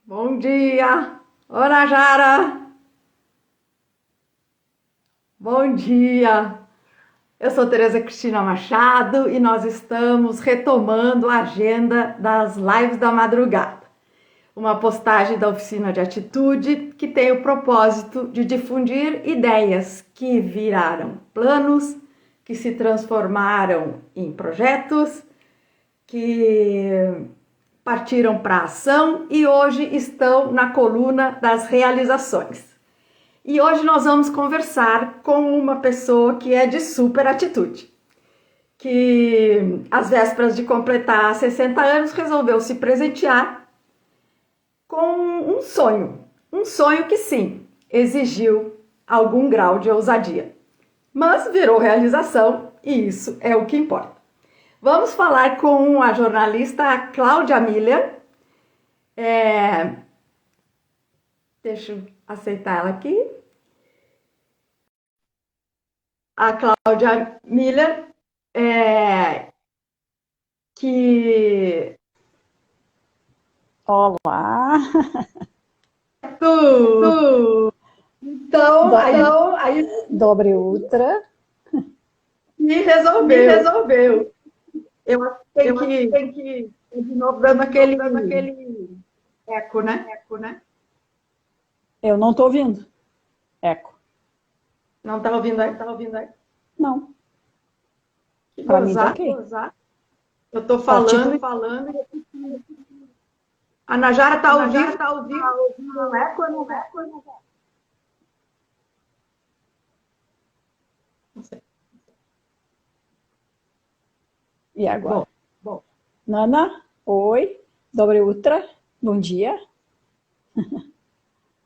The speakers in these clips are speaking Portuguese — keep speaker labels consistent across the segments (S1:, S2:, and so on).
S1: Bom dia! Ora, Jara! Bom dia! Eu sou Tereza Cristina Machado e nós estamos retomando a agenda das lives da madrugada. Uma postagem da Oficina de Atitude que tem o propósito de difundir ideias que viraram planos, que se transformaram em projetos, que partiram para a ação e hoje estão na coluna das realizações. E hoje nós vamos conversar com uma pessoa que é de super atitude, que às vésperas de completar 60 anos resolveu se presentear com um sonho que sim, exigiu algum grau de ousadia, mas virou realização e isso é o que importa. Vamos falar com a jornalista Cláudia Miller. Deixa eu aceitar ela aqui. A Cláudia Miller, que...
S2: Olá!
S1: Então, aí
S2: Dobre Ultra.
S1: me resolveu. Eu acho que tem que de novo dando aquele eco, né?
S2: Eu não estou ouvindo. Eco.
S1: Não está ouvindo aí?
S2: Não.
S1: Que
S2: Para mim tá ok.
S1: gozar. Eu estou falando. A Najara está ouvindo. Não eco, não eco. Não sei.
S2: E agora?
S1: Bom.
S2: Nana, oi. Dobre Ultra, bom dia.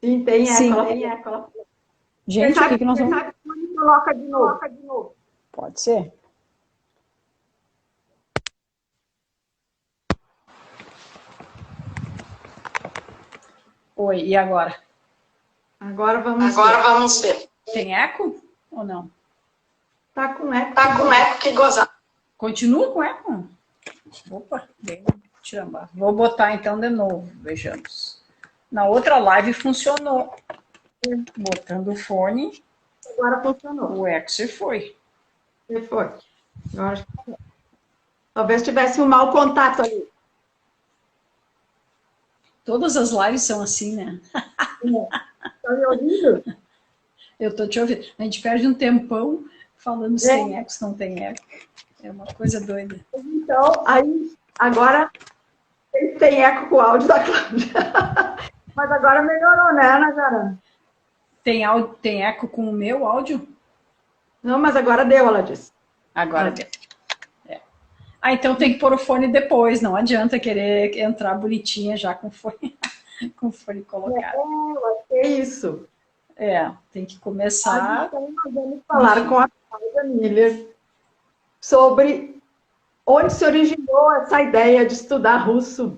S1: Sim, tem eco.
S2: Sim.
S1: Tem eco.
S2: Gente, o que nós vamos...
S1: Coloca de novo.
S2: Pode ser? Oi, e agora?
S1: Agora vamos ver.
S2: Tem eco ou não?
S1: Tá com eco, que gozar.
S2: Continua com eco? Opa, caramba. Vou botar então de novo, vejamos. Na outra live funcionou. Botando o fone.
S1: Agora funcionou.
S2: O eco se foi.
S1: Eu acho que talvez tivesse um mau contato ali.
S2: Todas as lives são assim, né?
S1: Tá me ouvindo?
S2: Eu tô te ouvindo. A gente perde um tempão falando se tem eco, se não tem eco. É uma coisa doida.
S1: Então, aí, agora tem eco com o áudio da Cláudia. Mas agora melhorou, né, Najara?
S2: Tem eco com o meu áudio?
S1: Não, mas agora deu, ela disse.
S2: Agora deu. É. Então tem que pôr o fone depois, não adianta querer entrar bonitinha já com fone, com fone colocado.
S1: Eu acho que é isso.
S2: Tem que começar.
S1: Então, nós vamos falar com a Cláudia Miller sobre onde se originou essa ideia de estudar russo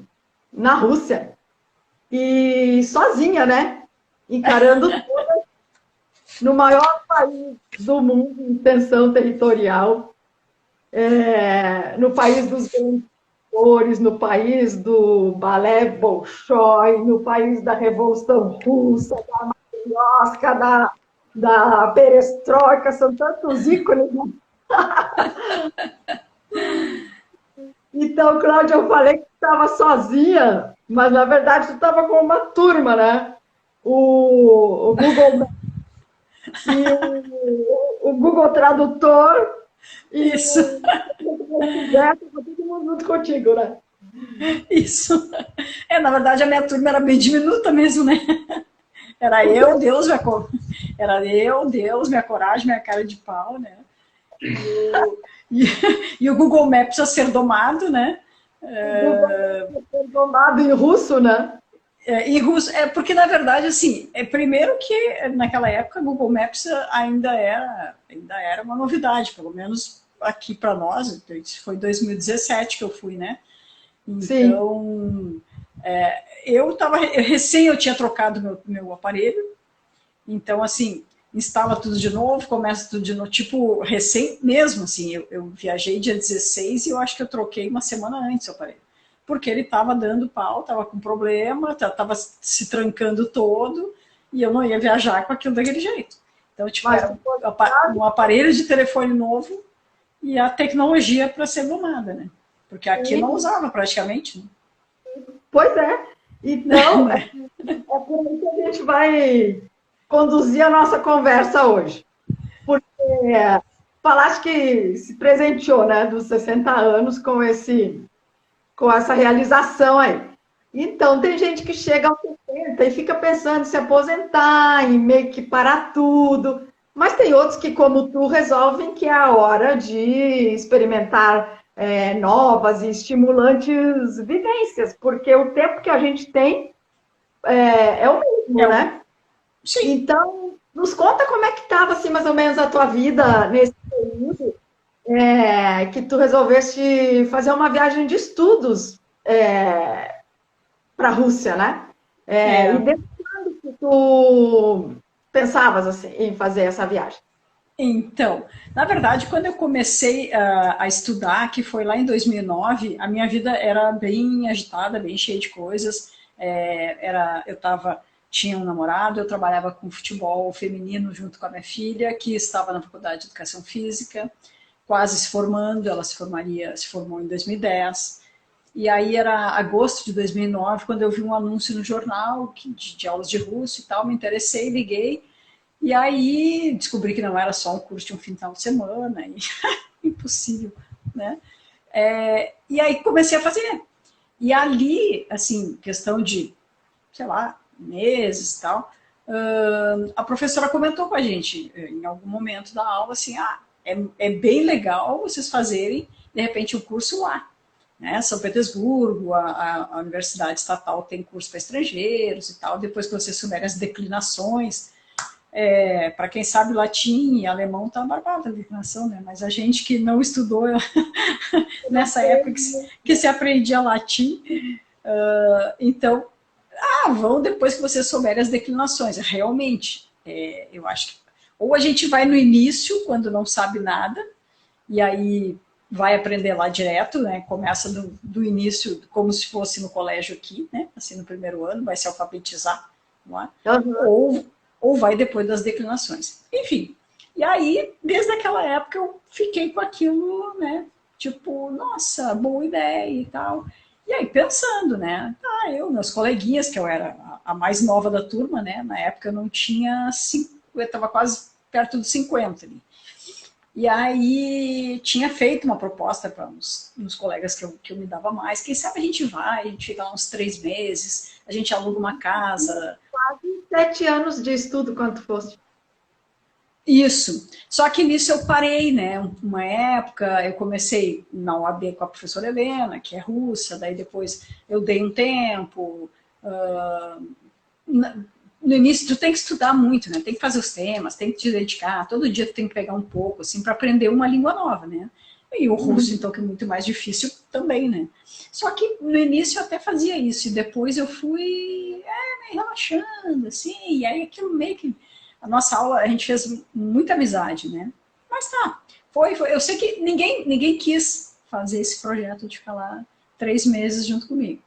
S1: na Rússia. E sozinha, né? Encarando tudo no maior país do mundo em extensão territorial, no país dos grandes cores, no país do balé Bolshoi, no país da Revolução Russa, da Matrioshka, da Perestroika, são tantos ícones. Né? Então, Cláudia, eu falei que estava sozinha, mas na verdade tu estava com uma turma, né? O Google e o Google Tradutor.
S2: Isso.
S1: Todo mundo junto contigo, né?
S2: Isso. Na verdade, a minha turma era bem diminuta mesmo, né? Era eu, Deus, minha coragem, minha cara de pau, né? E o Google Maps a ser domado, né?
S1: Ser domado em russo, né?
S2: Em russo, porque na verdade, assim, primeiro que naquela época o Google Maps ainda era uma novidade, pelo menos aqui para nós, foi em 2017 que eu fui, né? Então, eu tinha trocado meu aparelho, então, assim, instala tudo de novo, começa tudo de novo, tipo, recém mesmo, assim, eu viajei dia 16 e eu acho que eu troquei uma semana antes o aparelho. porque ele estava dando pau, estava com problema, estava se trancando todo, e eu não ia viajar com aquilo daquele jeito. Então, tipo,
S1: Mas
S2: era um aparelho de telefone novo e a tecnologia para ser domada, né? Porque aqui não usava praticamente, né?
S1: pois é. Então, é por aí que a gente vai conduzir a nossa conversa hoje. Porque falaste que se presenteou, né, dos 60 anos com essa realização aí. Então, tem gente que chega aos 60 e fica pensando em se aposentar, em meio que parar tudo. Mas tem outros que, como tu, resolvem que é a hora de experimentar novas e estimulantes vivências, porque o tempo que a gente tem é o mesmo,
S2: É,
S1: né?
S2: sim.
S1: Então, nos conta como é que estava, assim, mais ou menos a tua vida nesse período que tu resolveste fazer uma viagem de estudos para a Rússia, né? E
S2: É,
S1: desde quando que tu pensavas assim, em fazer essa viagem?
S2: então, na verdade, quando eu comecei a estudar, que foi lá em 2009, a minha vida era bem agitada, bem cheia de coisas. Tinha um namorado, eu trabalhava com futebol feminino junto com a minha filha, que estava na faculdade de educação física, quase se formando. Ela se formou em 2010. E aí era agosto de 2009, quando eu vi um anúncio no jornal de aulas de russo e tal, me interessei, liguei. E aí descobri que não era só um curso de um final de semana, e impossível, né? E aí comecei a fazer. E ali, assim, questão de, sei lá, meses e tal, a professora comentou com a gente, em algum momento da aula, assim, é bem legal vocês fazerem, de repente, um curso lá. Né? São Petersburgo, a Universidade Estatal tem curso para estrangeiros e tal, depois que vocês souberem as declinações, para quem sabe latim e alemão tá barbada a declinação, né? Mas a gente que não estudou nessa época que se aprendia latim, então, vão depois que vocês souberem as declinações. Realmente, eu acho que ou a gente vai no início, quando não sabe nada, e aí vai aprender lá direto, né? Começa do início, como se fosse no colégio aqui, né? Assim, no primeiro ano, vai se alfabetizar, não é?
S1: Uhum.
S2: Ou vai depois das declinações. Enfim, e aí, desde aquela época, eu fiquei com aquilo, né? Tipo, nossa, boa ideia e tal. E aí, pensando, né? Meus coleguinhas, que eu era a mais nova da turma, né? Na época eu não tinha, eu estava quase perto dos 50 ali. E aí tinha feito uma proposta para uns colegas que eu me dava mais. Quem sabe a gente vai, a gente fica lá uns 3 meses, a gente aluga uma casa.
S1: 7 anos de estudo, quanto fosse.
S2: Isso. Só que nisso eu parei, né? Uma época eu comecei na UAB com a professora Helena, que é russa, daí depois eu dei um tempo. No início tu tem que estudar muito, né? Tem que fazer os temas, tem que te dedicar, todo dia tu tem que pegar um pouco, assim, para aprender uma língua nova, né? E o russo, então, que é muito mais difícil também, né? Só que no início eu até fazia isso, e depois eu fui meio relaxando, assim, e aí aquilo meio que. A nossa aula, a gente fez muita amizade, né? Mas tá, foi. Eu sei que ninguém quis fazer esse projeto de ficar lá 3 meses junto comigo.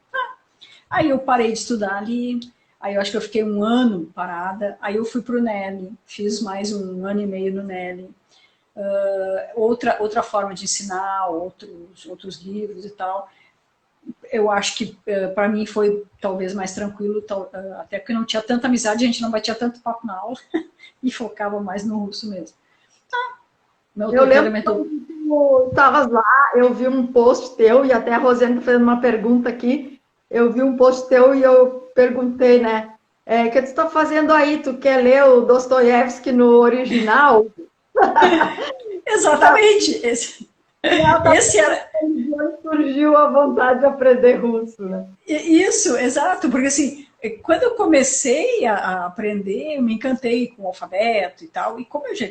S2: Aí eu parei de estudar ali, aí eu acho que eu fiquei um ano parada, aí eu fui para o Nelly, fiz mais um ano e meio no Nelly. Outra forma de ensinar, outros livros e tal. Eu acho que para mim foi talvez mais tranquilo, até porque não tinha tanta amizade, a gente não batia tanto papo na aula e focava mais no russo mesmo. Meu
S1: Eu
S2: terceiro
S1: lembro que
S2: método.
S1: quando tu estavas lá, eu vi um post teu, e até a Rosiane está fazendo uma pergunta aqui. Eu vi um post teu e eu perguntei, né? O que tu está fazendo aí? Tu quer ler o Dostoiévski no original?
S2: Exatamente. Esse era.
S1: Surgiu a vontade de aprender russo, né?
S2: Isso, exato, porque assim, quando eu comecei a aprender, eu me encantei com o alfabeto e tal, e como eu já,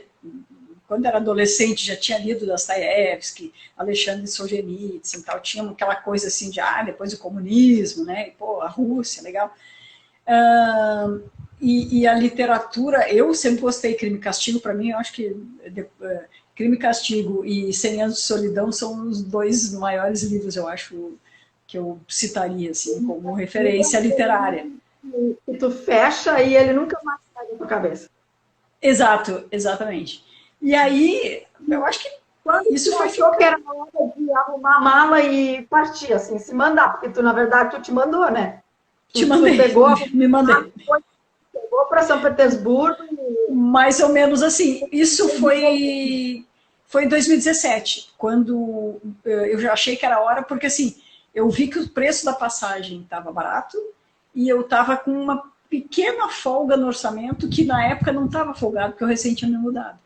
S2: quando era adolescente, já tinha lido Dostoiévski, Alexandre Solzhenitsyn e tal, tinha aquela coisa assim de, depois do comunismo, né, e, pô, a Rússia, legal. Uh, e a literatura, eu sempre gostei. Crime e Castigo, para mim, eu acho que Crime e Castigo e 100 Anos de Solidão são os dois maiores livros, eu acho, que eu citaria, assim, como referência literária.
S1: E tu fecha e ele nunca mais sai da tua cabeça.
S2: Exato, exatamente. E aí, eu acho que
S1: Quando
S2: isso
S1: tu
S2: foi
S1: achou que
S2: ficando.
S1: era hora de arrumar a mala e partir, assim, se mandar, porque tu, na verdade, tu te mandou, né?
S2: Te
S1: Tu
S2: mandei,
S1: pegou,
S2: me mandei.
S1: pegou para São Petersburgo e
S2: Mais ou menos assim. Isso foi em 2017, quando eu já achei que era hora, porque assim, eu vi que o preço da passagem estava barato e eu estava com uma pequena folga no orçamento, que na época não estava folgado, porque eu recém tinha me mudado.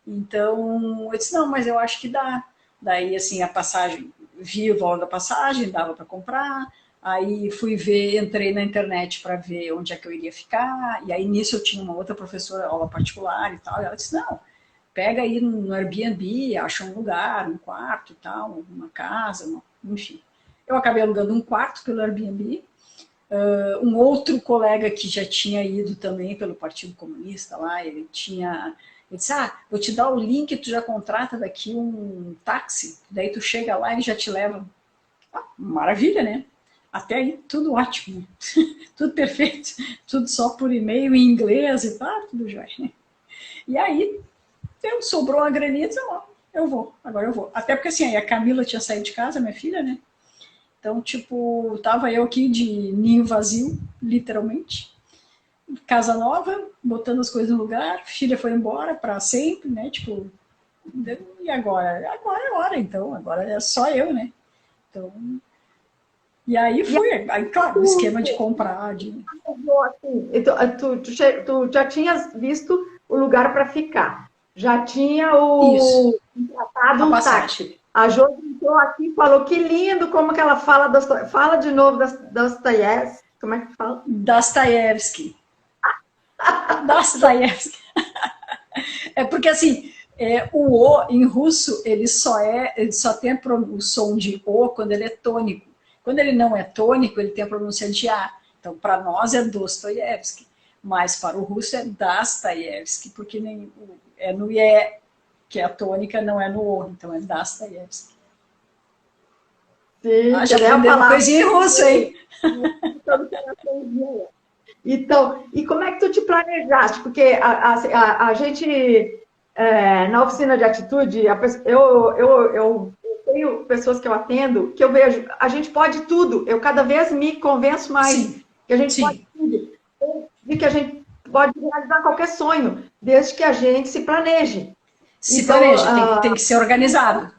S2: Então, eu disse, não, mas eu acho que dá. Daí, assim, a passagem, vi o valor da passagem, dava para comprar. Aí fui ver, entrei na internet para ver onde é que eu iria ficar. E aí nisso eu tinha uma outra professora, aula particular e tal. E ela disse, não, pega aí no Airbnb, acha um lugar, um quarto e tal, uma casa, enfim. Eu acabei alugando um quarto pelo Airbnb. Um outro colega que já tinha ido também pelo Partido Comunista lá, ele disse, vou te dar o link, tu já contrata daqui um táxi, daí tu chega lá e ele já te leva. Maravilha, né? Até aí, tudo ótimo, tudo perfeito, tudo só por e-mail em inglês e tal, tudo jóia. E aí, sobrou uma graninha e disse, eu vou, agora eu vou. Até porque assim, aí a Camila tinha saído de casa, minha filha, né? Então, tipo, tava eu aqui de ninho vazio, literalmente. Casa nova, botando as coisas no lugar, filha foi embora para sempre, né? Tipo, e agora? Agora é hora, então, agora é só eu, né? Então, e aí
S1: e
S2: fui, aí, claro, o esquema de
S1: aí,
S2: comprar, de...
S1: assim, tu já tinhas visto o lugar para ficar, já tinha
S2: Isso,
S1: contratado
S2: a
S1: um
S2: passagem.
S1: táxi. A Josi entrou aqui e falou que lindo como que ela fala, fala de novo Dostoiévski, como é que fala?
S2: Dostoiévski. Dostoiévski. É porque assim, o O em russo, ele só tem o som de O quando ele é tônico. Quando ele não é tônico, ele tem a pronúncia de A. Então, para nós é Dostoiévski, mas para o russo é Dostoiévski, porque nem, é no E, que é a tônica, não é no O, então é Dostoiévski.
S1: Sim,
S2: Já
S1: que nem a
S2: aprendeu uma
S1: palavra.
S2: coisinha em russo, hein?
S1: Então, e como é que tu te planejaste? Porque a gente, na oficina de atitude, eu tenho pessoas que eu atendo, que eu vejo, a gente pode tudo. Eu cada vez me convenço mais
S2: Sim,
S1: que a gente pode
S2: sim.
S1: tudo. De que a gente pode realizar qualquer sonho, desde que a gente se planeje.
S2: Se
S1: Então,
S2: planeja, tem que ser organizado.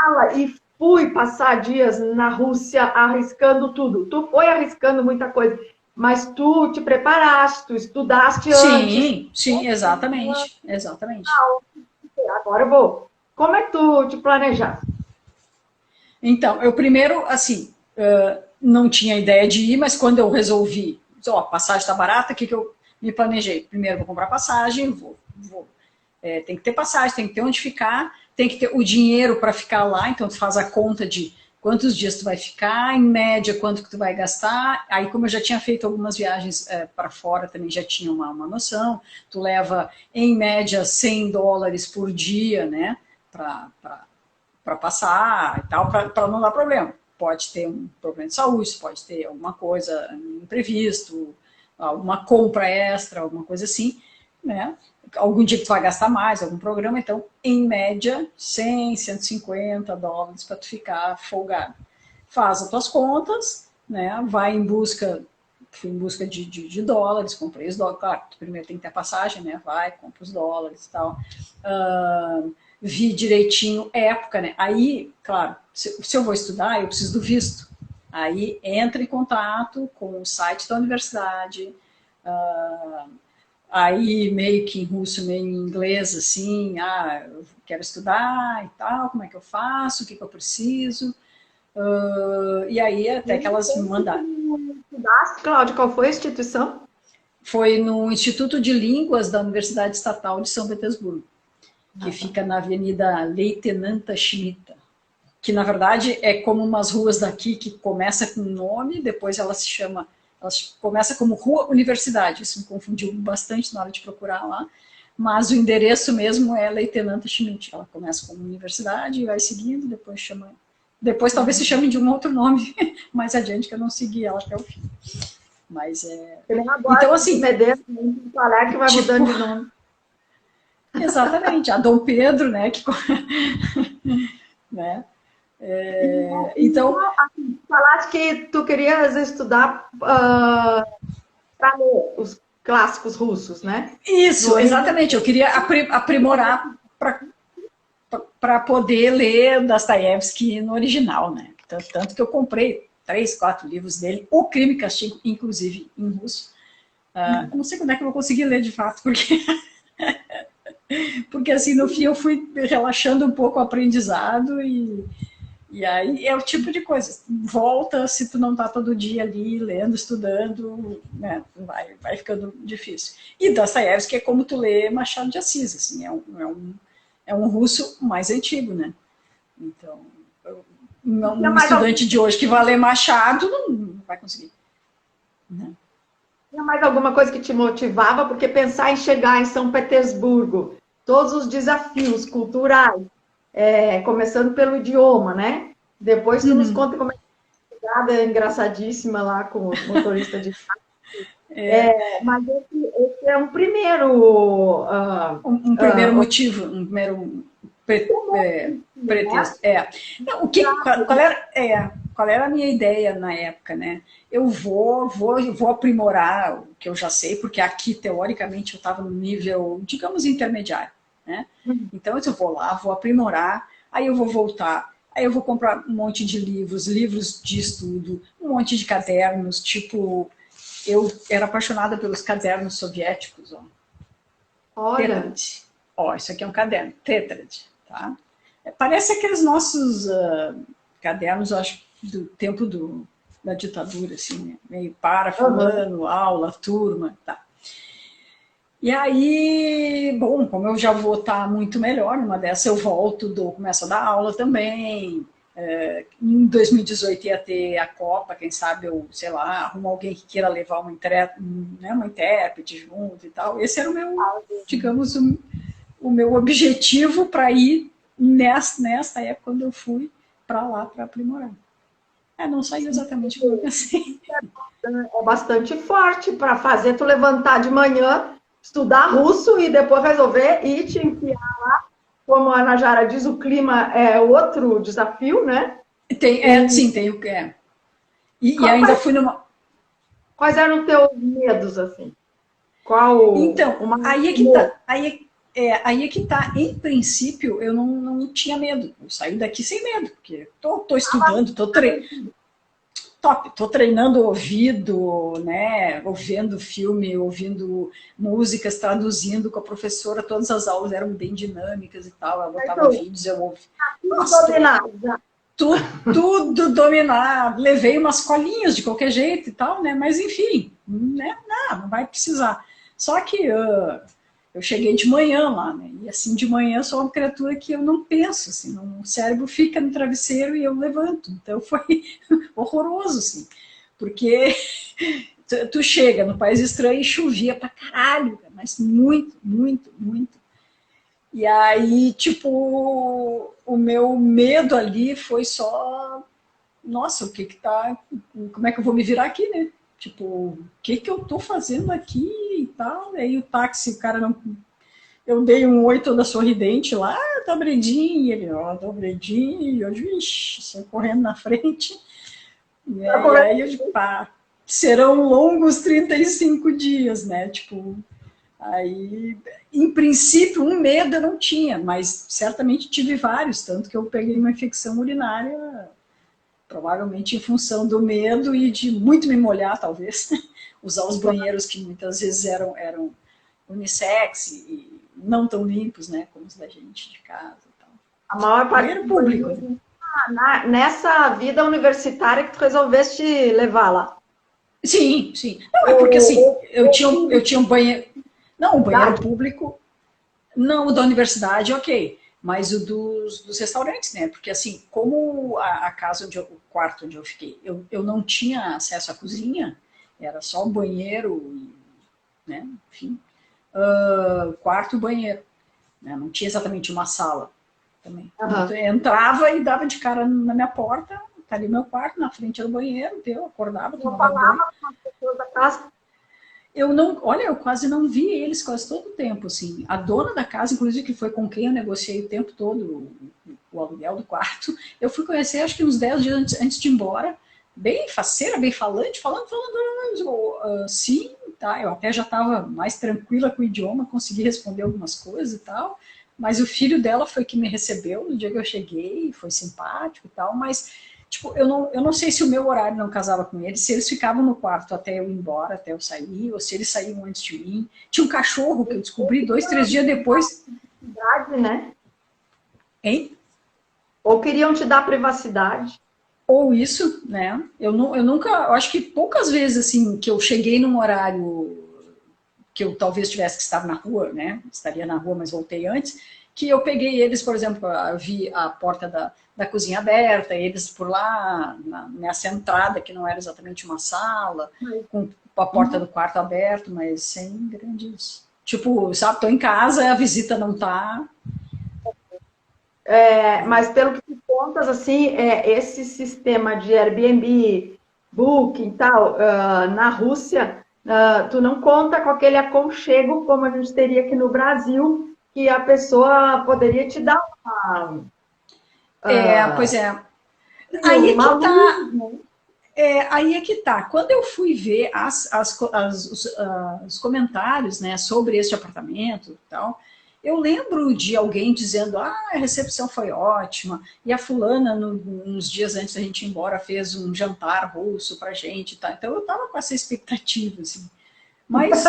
S1: mala e fui passar dias na Rússia arriscando tudo. Tu foi arriscando muita coisa, mas tu te preparaste, tu estudaste antes.
S2: Sim, sim, exatamente, exatamente.
S1: Agora eu vou. Como é que tu te planejaste?
S2: Então, eu primeiro, assim, não tinha ideia de ir, mas quando eu resolvi, a passagem está barata, o que eu me planejei? Primeiro vou comprar passagem, tem que ter passagem, tem que ter onde ficar, tem que ter o dinheiro para ficar lá, então tu faz a conta de quantos dias tu vai ficar, em média quanto que tu vai gastar. Aí como eu já tinha feito algumas viagens para fora, também já tinha uma noção, tu leva em média US$ 100 por dia, né, para passar e tal, para não dar problema. Pode ter um problema de saúde, pode ter alguma coisa imprevisto, alguma compra extra, alguma coisa assim, né? Algum dia que tu vai gastar mais, algum programa, então, em média, US$ 100, US$ 150 para tu ficar folgado. Faz as tuas contas, né? Vai em busca, fui em busca de dólares, comprei os dólares, claro, tu primeiro tem que ter a passagem, né? Vai, compra os dólares e tal. Vi direitinho época, né? Aí, claro, se eu vou estudar, eu preciso do visto. Aí entra em contato com o site da universidade, aí meio que em russo, meio em inglês, assim, eu quero estudar e tal, como é que eu faço, o que, que eu preciso. E aí até que elas me mandaram.
S1: Cláudia, qual foi a instituição?
S2: Foi no Instituto de Línguas da Universidade Estatal de São Petersburgo, que
S1: Ah, tá.
S2: fica na Avenida Leitenanta Schmidt, que na verdade é como umas ruas daqui que começa com um nome, depois ela se chama, ela começa como Rua Universidade, isso me confundiu bastante na hora de procurar lá, mas o endereço mesmo é Leitenanta Schmidt, ela começa como universidade e vai seguindo, depois chama Depois talvez se chame de um outro nome mais adiante, que eu não segui ela até o fim. Mas é...
S1: Que nem agora,
S2: Então,
S1: de
S2: assim,
S1: Medeiros, falar que vai
S2: tipo,
S1: mudando de nome.
S2: exatamente, a Dom Pedro, né? Que, né? Então,
S1: Então, assim, falaste que tu querias estudar para ler os clássicos russos, né? No
S2: isso,
S1: original.
S2: exatamente. Eu queria aprimorar para poder ler Dostoiévski no original, né? Tanto que eu comprei 3, 4 livros dele, O Crime e Castigo, inclusive em russo. Eu não sei quando é que eu vou conseguir ler de fato, porque assim, no fim eu fui relaxando um pouco o aprendizado e aí é o tipo de coisa. Volta, se tu não tá todo dia ali lendo, estudando, né, vai ficando difícil. E Dostoiévski é como tu lê Machado de Assis, assim, é um russo mais antigo, né? Então,
S1: Tinha
S2: um
S1: mais,
S2: estudante de hoje que vai ler Machado não vai conseguir. Né?
S1: tinha mais alguma coisa que te motivava? Porque pensar em chegar em São Petersburgo, todos os desafios culturais, começando pelo idioma, né? Depois tu nos conta como é que é engraçadíssima lá com os motoristas de... mas esse é um primeiro
S2: Um primeiro motivo, um primeiro
S1: né?
S2: pretexto. Não, qual era a minha ideia na época, né? Eu vou aprimorar o que eu já sei, porque aqui, teoricamente, eu estava no nível, digamos, intermediário, né? Então, eu vou lá, vou aprimorar, aí eu vou voltar, aí eu vou comprar um monte de livros de estudo, um monte de cadernos, tipo, eu era apaixonada pelos cadernos soviéticos, ó.
S1: Olha,
S2: Tetrad. Ó, isso aqui é um caderno, Tetrad, tá? Parece aqueles nossos cadernos, eu acho, do tempo da ditadura, assim, né? Meio para
S1: uhum.
S2: fulano, aula, turma, tá. E aí, bom, como eu já vou estar muito melhor, numa dessa eu volto, começo a dar aula também. Em 2018 ia ter a Copa, quem sabe eu, sei lá, arrumo alguém que queira levar uma intérprete junto e tal. Esse era o meu, digamos, o meu objetivo para ir nessa época quando eu fui para lá para aprimorar. Não saiu exatamente como eu pensei.
S1: É bastante forte para fazer tu levantar de manhã, estudar russo e depois resolver ir te enfiar. Como a Ana Jara diz, o clima é outro desafio, né?
S2: Sim,
S1: E
S2: tem o que é. E ainda
S1: quais,
S2: fui numa.
S1: quais eram os teus medos, assim? Qual
S2: Então,
S1: o maior
S2: aí é que
S1: temor?
S2: tá. Aí é que tá. Em princípio, eu não tinha medo. Eu saí daqui sem medo, porque tô estudando, tô treinando o ouvido, né? Ouvindo filme, ouvindo músicas, traduzindo com a professora. Todas as aulas eram bem dinâmicas e tal. Ela botava
S1: Certo?
S2: vídeos, eu ouvi.
S1: Tudo
S2: Nossa,
S1: dominado. Já.
S2: tudo dominar. Levei umas colinhas de qualquer jeito e tal, né? Mas enfim, né? Não vai precisar. Só que eu cheguei de manhã lá, né? E assim, de manhã eu sou uma criatura que eu não penso, assim, o cérebro fica no travesseiro e eu levanto. Então foi horroroso, assim. Porque tu chega no país estranho e chovia pra caralho, mas muito, muito, muito. E aí, tipo, o meu medo ali foi só, nossa, o que que tá, como é que eu vou me virar aqui, né? Tipo, o que que eu tô fazendo aqui e tal. E aí o táxi, o cara não. Eu dei um oi toda sorridente lá, tá Bredinho, e ele, ó, tá Bredinho, e eu, vixi, saí correndo na frente. E aí eu digo, pá, serão longos 35 dias, né? Tipo, aí, em princípio, um medo eu não tinha, mas certamente tive vários, tanto que eu peguei uma infecção urinária, provavelmente em função do medo e de muito me molhar, talvez. Usar os banheiros que muitas vezes eram unissex e não tão limpos, né, como os da gente de casa e tal.
S1: A maior parte
S2: Banheiro
S1: dos
S2: público, né?
S1: banheiros nessa vida universitária que tu resolveste levar lá.
S2: Sim, sim. Não, é porque assim,
S1: Ou,
S2: eu tinha um banheiro. Não, um banheiro
S1: cidade?
S2: público. Não, o da universidade, ok. Mas o dos restaurantes, né? Porque assim, como a casa o quarto onde eu fiquei, eu não tinha acesso à cozinha, era só o banheiro, né? Enfim, quarto e banheiro. Né? Não tinha exatamente uma sala. também.
S1: Aham.
S2: Eu entrava e dava de cara na minha porta, tá ali meu quarto, na frente era o banheiro, eu acordava,
S1: Não
S2: tomava banho.
S1: falava com as pessoas da casa.
S2: Eu não, olha, eu quase não vi eles quase todo o tempo, assim. A dona da casa, inclusive, que foi com quem eu negociei o tempo todo o aluguel do quarto, eu fui conhecer acho que uns 10 dias antes de ir embora, bem faceira, bem falante, falando, sim, tá, eu até já estava mais tranquila com o idioma, consegui responder algumas coisas e tal, mas o filho dela foi que me recebeu no dia que eu cheguei, foi simpático e tal, mas tipo, eu não sei se o meu horário não casava com eles, se eles ficavam no quarto até eu ir embora, até eu sair, ou se eles saíam antes de mim. Tinha um cachorro que eu descobri 2, 3 dias depois.
S1: Privacidade, né?
S2: Hein?
S1: Ou queriam te dar privacidade.
S2: Ou isso, né? Eu nunca, eu acho que poucas vezes assim que eu cheguei num horário que eu talvez tivesse que estar na rua, né? Estaria na rua, mas voltei antes, que eu peguei eles, por exemplo, eu vi a porta da cozinha aberta, eles por lá, nessa entrada, que não era exatamente uma sala, com a porta do quarto aberta, mas sem grandes... Tipo, sabe, tô em casa, a visita não tá...
S1: Mas pelo que tu contas, assim, esse sistema de Airbnb, Booking e tal, na Rússia, tu não conta com aquele aconchego como a gente teria aqui no Brasil, que a pessoa poderia te dar
S2: Pois é, aí é
S1: uma
S2: que tá...
S1: luz, né?
S2: Aí é que tá. Quando eu fui ver os comentários, né, sobre este apartamento e tal, eu lembro de alguém dizendo, a recepção foi ótima, e a fulana, uns dias antes da gente ir embora, fez um jantar russo pra gente, tá? Então eu tava com essa expectativa, assim. Mas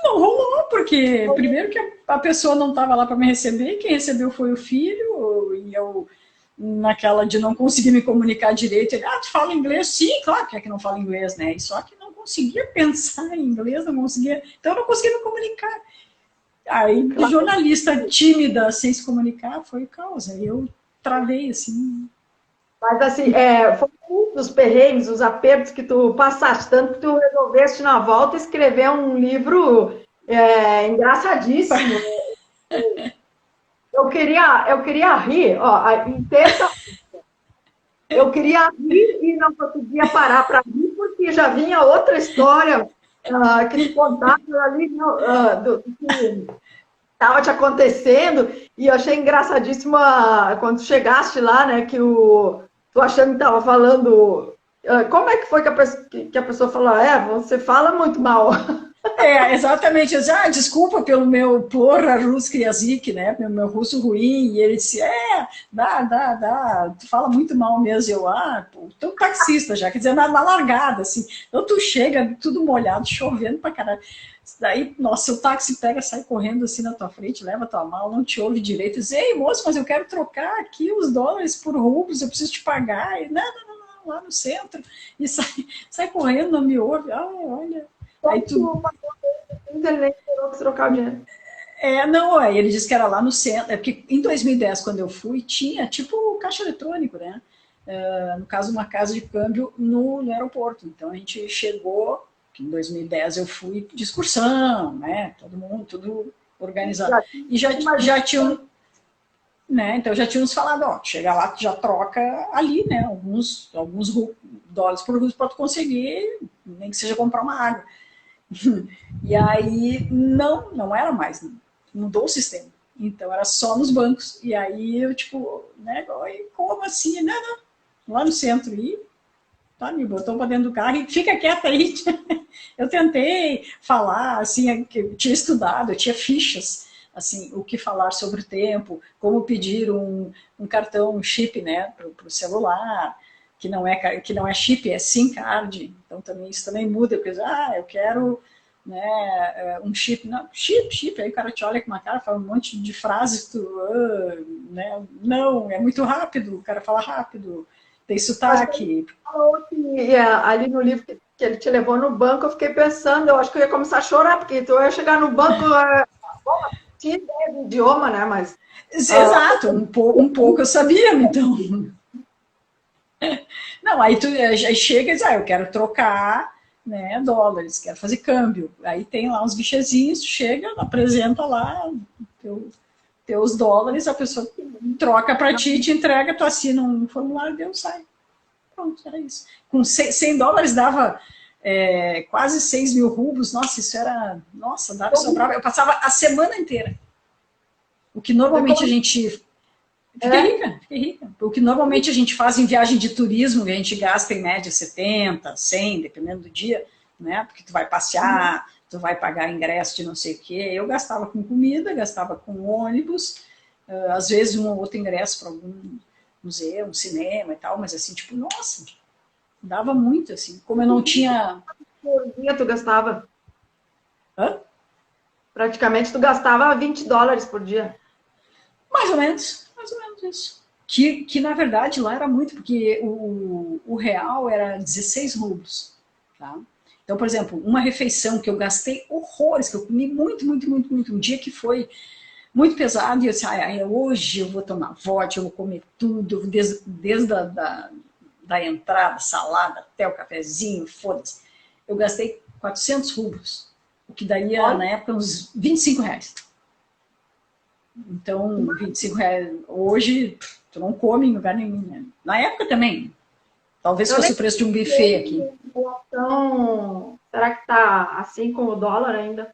S2: não rolou, porque primeiro que a pessoa não estava lá para me receber, quem recebeu foi o filho, e eu naquela de não conseguir me comunicar direito, ele, tu fala inglês? Sim, claro que é que não fala inglês, né? E só que não conseguia pensar em inglês, não conseguia, então eu não conseguia me comunicar. Aí, de
S1: Claro.
S2: jornalista tímida, sem se comunicar, foi causa. Eu travei, assim.
S1: Mas assim, foram muitos perrengues, os apertos que tu passaste, tanto que tu resolveste na volta escrever um livro engraçadíssimo. Eu queria rir, ó, em terça eu queria rir e não conseguia parar para rir, porque já vinha outra história que tu contava ali do que estava te acontecendo, e eu achei engraçadíssimo quando chegaste lá, né, tu achando que estava falando. Como é que foi que a pessoa falou? Você fala muito mal.
S2: Exatamente. Eu disse, desculpa pelo meu porra russo yazik, né? Meu russo ruim. E ele disse, dá. Tu fala muito mal mesmo. Pô, tu taxista já, quer dizer, na largada, assim. Então tu chega tudo molhado, chovendo pra caralho. Daí, nossa, o táxi pega, sai correndo assim na tua frente, leva tua mala, não te ouve direito. Diz, ei, moço, mas eu quero trocar aqui os dólares por rublos, eu preciso te pagar. E, não, lá no centro. E sai correndo, não me ouve. Olha. Aí
S1: Como
S2: tu
S1: tu passou a internet para trocar o dinheiro?
S2: Não, aí ele disse que era lá no centro, porque em 2010, quando eu fui, tinha tipo caixa eletrônico, né? No caso, uma casa de câmbio no aeroporto. Então a gente chegou, que em 2010 eu fui de excursão, né? Todo mundo, tudo organizado.
S1: Já
S2: E
S1: imagina.
S2: já tinham, né? Então já tínhamos falado, chega lá, já troca ali, né? Alguns dólares por rublo para tu conseguir, nem que seja comprar uma água. E aí não era mais, mudou o sistema. Então era só nos bancos. E aí eu, tipo, né, como assim? Não, lá no centro. E tá, me botou para dentro do carro e fica quieta aí. Eu tentei falar, assim, que eu tinha estudado, eu tinha fichas, assim, o que falar sobre o tempo, como pedir um cartão, um chip, né, para o celular, que não é chip, é SIM card. Então também isso também muda, porque eu quero, né, um chip, não, chip, aí o cara te olha com uma cara, fala um monte de frases, né, não, é muito rápido, o cara fala rápido, tem
S1: Mas quando
S2: sotaque.
S1: falou que ali no livro que ele te levou no banco, eu fiquei pensando, eu acho que eu ia começar a chorar, porque tu ia chegar no banco, tinha ideia do idioma, né? Mas
S2: Exato, um pouco eu sabia, então. Não, aí tu já chega e diz, eu quero trocar, né, dólares, quero fazer câmbio. Aí tem lá uns guichezinhos, tu chega, apresenta lá teu teus dólares, a pessoa troca para ti, te entrega, tu assina um formulário, deu, sai. Pronto, era isso. Com 100 dólares dava quase 6 mil rublos. Nossa, isso era... Nossa, dava, sobrava. Eu passava a semana inteira. O que normalmente a gente... Fiquei rica. O que normalmente a gente faz em viagem de turismo, que a gente gasta em média 70, 100, dependendo do dia, né? Porque tu vai passear, tu vai pagar ingresso de não sei o quê. Eu gastava com comida, gastava com ônibus, às vezes um ou outro ingresso para algum museu, um cinema e tal, mas assim, tipo, nossa, dava muito, assim. Como eu não tinha...
S1: Por dia tu gastava?
S2: Hã?
S1: Praticamente tu gastava 20 dólares por dia.
S2: Mais ou menos isso. Que na verdade lá era muito, porque o real era 16 rublos, tá? Então, por exemplo, uma refeição que eu gastei horrores, que eu comi muito, um dia que foi muito pesado, e eu disse, hoje eu vou tomar vodka, eu vou comer tudo, desde da entrada, salada, até o cafezinho, foda-se. Eu gastei 400 rublos, o que daria, na época, uns 25 reais. Então, 25 reais hoje, tu não come em lugar nenhum, né? Na época também. Talvez fosse o preço de um buffet aqui.
S1: Então, será que tá assim com o dólar ainda?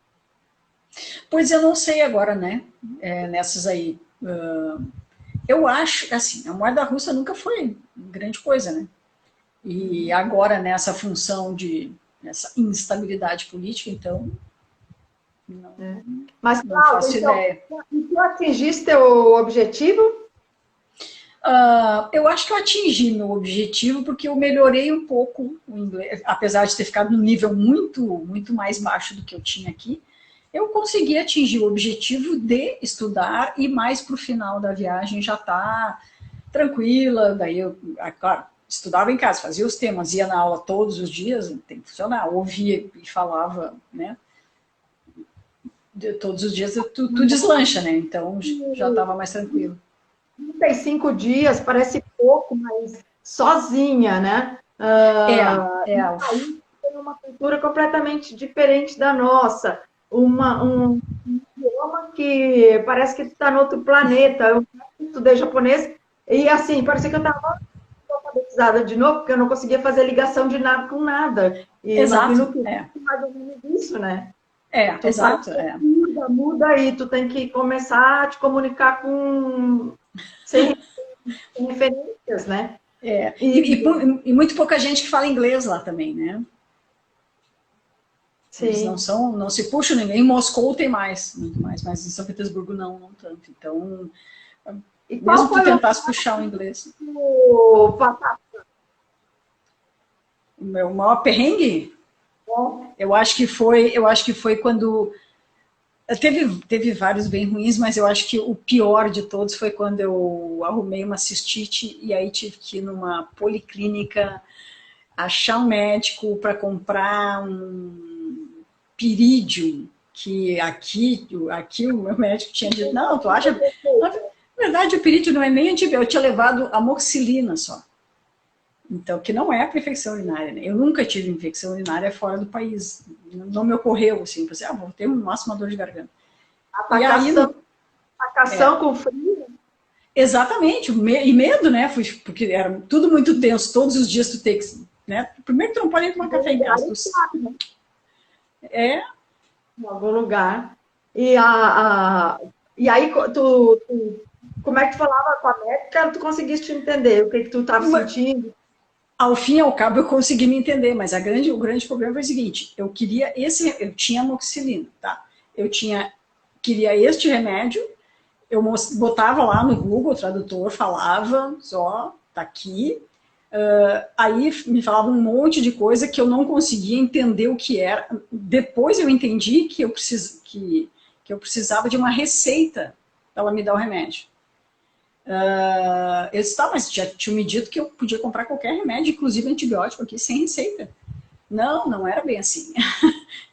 S2: Pois eu não sei agora, né? Nessas aí. Eu acho, assim, a moeda russa nunca foi grande coisa, né? E agora, nessa função essa instabilidade política, então,
S1: Mas,
S2: não
S1: Cláudia,
S2: faço
S1: então,
S2: ideia.
S1: tu atingiste o objetivo?
S2: Eu acho que eu atingi meu objetivo porque eu melhorei um pouco o inglês, apesar de ter ficado num nível muito mais baixo do que eu tinha aqui. Eu consegui atingir o objetivo de estudar e mais para o final da viagem já tá tranquila. Daí eu, claro, estudava em casa, fazia os temas, ia na aula todos os dias, tem que funcionar, ouvia e falava, né? Todos os dias tu deslancha, né? Então já estava mais tranquilo.
S1: 35 dias, parece pouco, mas sozinha, né?
S2: Aí
S1: Tem uma cultura completamente diferente da nossa, um idioma que parece que tu está no outro planeta. Eu estudei japonês e assim, parecia que eu estava alfabetizada de novo, porque eu não conseguia fazer ligação de nada com nada. E imagino que mais ou menos isso, né?
S2: Exato.
S1: Muda aí, tu tem que começar a te comunicar sem referências, né?
S2: E muito pouca gente que fala inglês lá também, né?
S1: Sim.
S2: Eles não se puxam ninguém. Em Moscou tem muito mais, mas em São Petersburgo não tanto. Então, mesmo que tu tentasse puxar o inglês. O meu maior perrengue? Eu acho que foi quando... Teve vários bem ruins, mas eu acho que o pior de todos foi quando eu arrumei uma cistite e aí tive que ir numa policlínica achar um médico para comprar um pirídio, que aqui o meu médico tinha dito, não, tu acha... Na verdade, o pirídio não é nem antibiótico, eu tinha levado amoxicilina só. Então, que não é para infecção urinária, né? Eu nunca tive infecção urinária fora do país. Não me ocorreu, assim, pensei, vou ter no máximo uma dor de garganta.
S1: Atacação com frio?
S2: Exatamente, e medo, né? Porque era tudo muito tenso, todos os dias tu tem que... Né? Primeiro que tu não pode tomar café em casa.
S1: Em algum lugar. E aí, como é que tu falava com a médica? Tu conseguiste entender o que tu estava sentindo?
S2: Ao fim e ao cabo, eu consegui me entender, mas o grande problema foi o seguinte, eu tinha amoxicilina, tá? Queria este remédio, eu botava lá no Google, o tradutor falava, tá aqui, aí me falava um monte de coisa que eu não conseguia entender o que era. Depois eu entendi que eu precisava de uma receita para ela me dar o remédio. Eu disse, mas já tinha me dito que eu podia comprar qualquer remédio, inclusive antibiótico aqui, sem receita. Não era bem assim.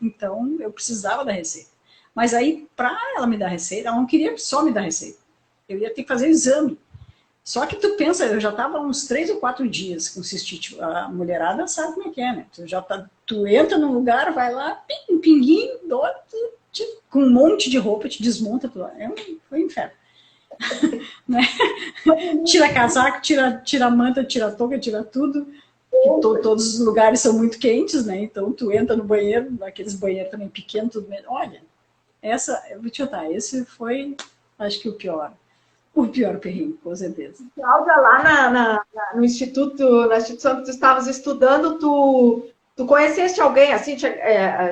S2: Então, eu precisava da receita. Mas aí, para ela me dar receita, ela não queria só me dar receita. Eu ia ter que fazer exame. Só que tu pensa, eu já estava uns 3 ou 4 dias com cistite. A mulherada sabe como é que é, né? Tu entra num lugar, vai lá, um pinguinho, dói, com um monte de roupa, te desmonta tudo. Foi um inferno. né? Tira casaco, tira manta, tira touca, tira tudo. Todos os lugares são muito quentes, né? Então tu entra no banheiro, naqueles banheiros também pequenos, tudo mesmo. Olha, eu vou te contar, esse foi, acho que o pior perrengue, com certeza.
S1: Cláudia, lá no instituto, na instituição que tu estavas estudando, tu conheceste alguém assim,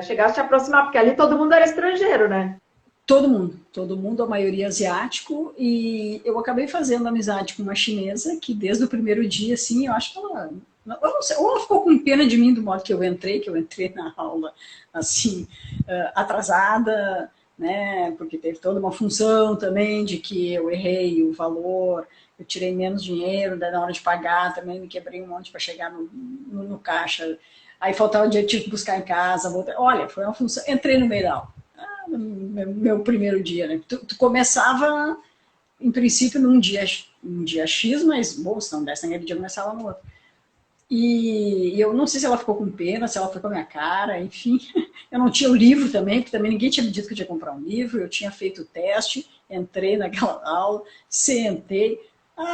S1: chegaste a aproximar, porque ali todo mundo era estrangeiro, né?
S2: Todo mundo, a maioria asiático, e eu acabei fazendo amizade com uma chinesa que desde o primeiro dia, assim, eu acho que ela, eu não sei, ou ela ficou com pena de mim do modo que eu entrei na aula, assim, atrasada, né, porque teve toda uma função também de que eu errei o valor, eu tirei menos dinheiro, daí na hora de pagar também me quebrei um monte para chegar no caixa, aí faltava o dia, eu tive que buscar em casa, olha, foi uma função, entrei no meio da aula. Meu primeiro dia, né? Tu começava, em princípio, um dia X, mas, bom, se não desse naquele dia, começava no outro. E eu não sei se ela ficou com pena, se ela foi com a minha cara, enfim. Eu não tinha o livro também, porque também ninguém tinha me dito que eu tinha que comprar um livro. Eu tinha feito o teste, entrei naquela aula, sentei.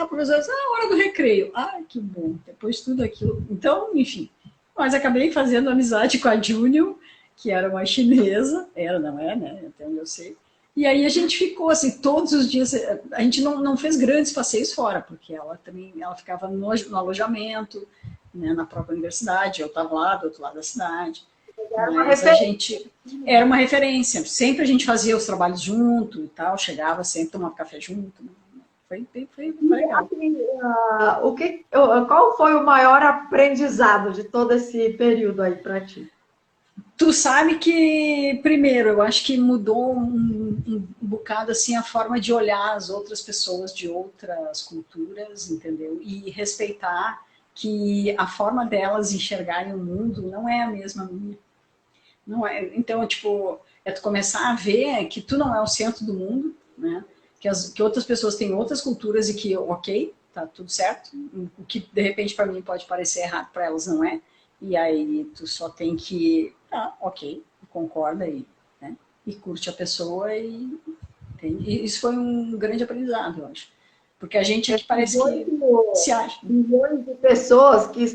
S2: Professor, hora do recreio. Que bom, depois de tudo aquilo. Então, enfim. Mas acabei fazendo amizade com a Júnior, que era uma chinesa, não é, né? Até onde eu sei. E aí a gente ficou assim, todos os dias, a gente não fez grandes passeios fora, porque ela ficava no alojamento, né, na própria universidade, eu estava lá do outro lado da cidade. Mas a gente era uma referência, sempre a gente fazia os trabalhos junto e tal, chegava sempre, tomava café junto, né? Foi legal.
S1: Qual foi o maior aprendizado de todo esse período aí para ti?
S2: Tu sabe que, primeiro, eu acho que mudou um bocado assim a forma de olhar as outras pessoas de outras culturas, entendeu? E respeitar que a forma delas enxergarem o mundo não é a mesma minha. Não é. Então, tipo, tu começar a ver que tu não é o centro do mundo, né? Que outras pessoas têm outras culturas e que, ok, tá tudo certo. O que, de repente, para mim pode parecer errado, para elas não é. E aí tu só tem que, ok, concorda né? E curte a pessoa e isso foi um grande aprendizado, eu acho. Porque a gente aqui parece que se acha.
S1: Milhões de pessoas que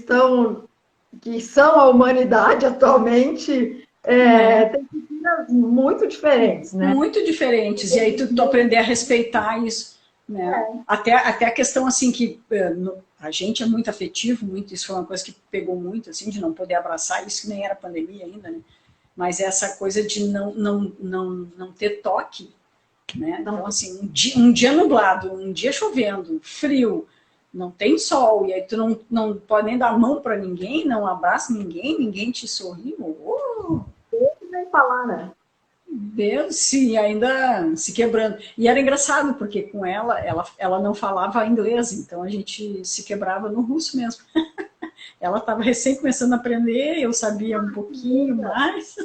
S1: são a humanidade atualmente, têm culturas muito diferentes, né?
S2: Muito diferentes. E aí tu aprender a respeitar isso. Né? Até a questão assim que a gente é muito afetivo, isso foi uma coisa que pegou muito, assim, de não poder abraçar, isso que nem era pandemia ainda, né? Mas essa coisa de não ter toque, né? Então, assim, um dia nublado, um dia chovendo, frio, não tem sol, e aí tu não pode nem dar a mão para ninguém, não abraça ninguém te sorri,
S1: nem falar, né?
S2: Deus, sim, ainda se quebrando. E era engraçado, porque com ela não falava inglês, então a gente se quebrava no russo mesmo. Ela estava recém começando a aprender, eu sabia um pouquinho mais.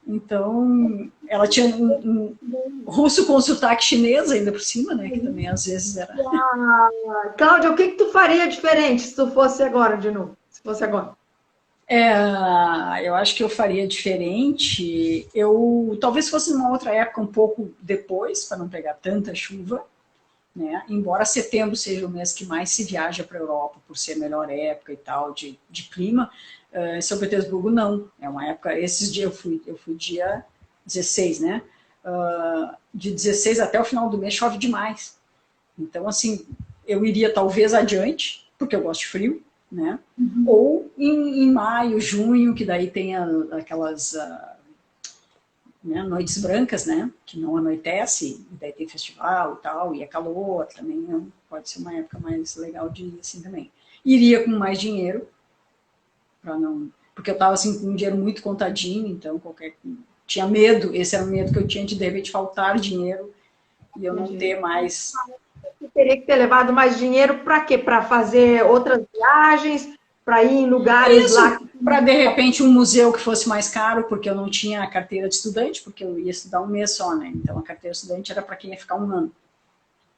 S2: Então, ela tinha um russo com sotaque chinês ainda por cima, né? Que também às vezes era.
S1: Cláudia, o que tu faria diferente se tu fosse agora de novo? Se fosse agora?
S2: Eu acho que eu faria diferente. Eu talvez fosse numa outra época, um pouco depois, para não pegar tanta chuva, né? Embora setembro seja o mês que mais se viaja para a Europa, por ser a melhor época e tal de clima, em São Petersburgo não. É uma época. Esses dias eu fui dia 16, né? De 16 até o final do mês chove demais. Então, assim, eu iria talvez adiante, porque eu gosto de frio, né? Ou em maio, junho, que daí tem aquelas né, noites brancas, né? Que não anoitece, e daí tem festival e tal, e é calor também, pode ser uma época mais legal de ir assim também. Iria com mais dinheiro, porque eu estava assim com um dinheiro muito contadinho, então tinha medo, esse era o medo que eu tinha de repente faltar dinheiro e eu não ter mais.
S1: Você teria que ter levado mais dinheiro para quê? Para fazer outras viagens, para ir em lugares lá.
S2: Para de repente um museu que fosse mais caro, porque eu não tinha a carteira de estudante, porque eu ia estudar um mês só, né? Então a carteira de estudante era para quem ia ficar um ano.